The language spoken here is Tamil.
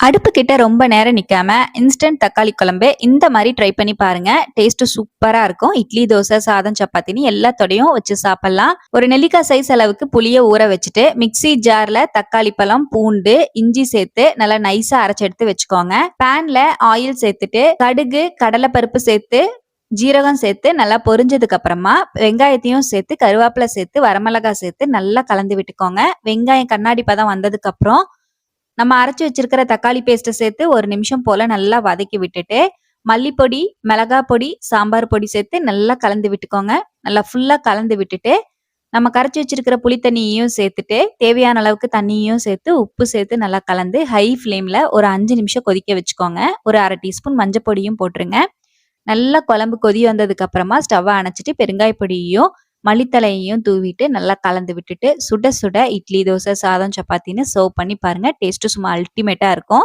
அடுப்பு கிட்ட ரொம்ப நேரம் நிக்காம இன்ஸ்டன்ட் தக்காளி குழம்பு இந்த மாதிரி ட்ரை பண்ணி பாருங்க. டேஸ்ட் சூப்பரா இருக்கும். இட்லி, தோசை, சாதம், சப்பாத்தின்னு எல்லாத்தோடையும் வச்சு சாப்பிடலாம். ஒரு நெல்லிக்காய் சைஸ் அளவுக்கு புளிய ஊற வச்சுட்டு மிக்ஸி ஜார்ல தக்காளி பழம், பூண்டு, இஞ்சி சேர்த்து நல்லா நைஸா அரைச்சு எடுத்து வச்சுக்கோங்க. பேன்ல ஆயில் சேர்த்துட்டு கடுகு, கடலைப்பருப்பு சேர்த்து ஜீரகம் சேர்த்து நல்லா பொரிஞ்சதுக்கு அப்புறமா வெங்காயத்தையும் சேர்த்து கருவேப்பிலை சேர்த்து வரமிளகாய் சேர்த்து நல்லா கலந்து விட்டுக்கோங்க. வெங்காயம் கண்ணாடி பதம் வந்ததுக்கு அப்புறம் நம்ம அரைச்சு வச்சிருக்கிற தக்காளி பேஸ்ட்டை சேர்த்து ஒரு நிமிஷம் போல நல்லா வதக்கி விட்டுட்டு மல்லிப்பொடி, மிளகாய் பொடி, சாம்பார் பொடி சேர்த்து நல்லா கலந்து விட்டுக்கோங்க. நல்லா ஃபுல்லா கலந்து விட்டுட்டு நம்ம கரைச்சி வச்சிருக்கிற புளி தண்ணியையும் சேர்த்துட்டு தேவையான அளவுக்கு தண்ணியையும் சேர்த்து உப்பு சேர்த்து நல்லா கலந்து ஹை ஃப்ளேம்ல ஒரு 5 நிமிஷம் கொதிக்க வச்சுக்கோங்க. ஒரு 1/2 டீஸ்பூன் மஞ்சள் பொடியும் போட்டுருங்க. நல்லா குழம்பு கொதி வந்ததுக்கு அப்புறமா ஸ்டவ்வை அணைச்சிட்டு பெருங்காய பொடியையும் மல்லித்தலையையும் தூவிட்டு நல்லா கலந்து விட்டுட்டு சுட சுட இட்லி, தோசை, சாதம், சப்பாத்தின்னு சர்வ் பண்ணி பாருங்க. டேஸ்ட் சும்மா அல்டிமேட்டா இருக்கும்.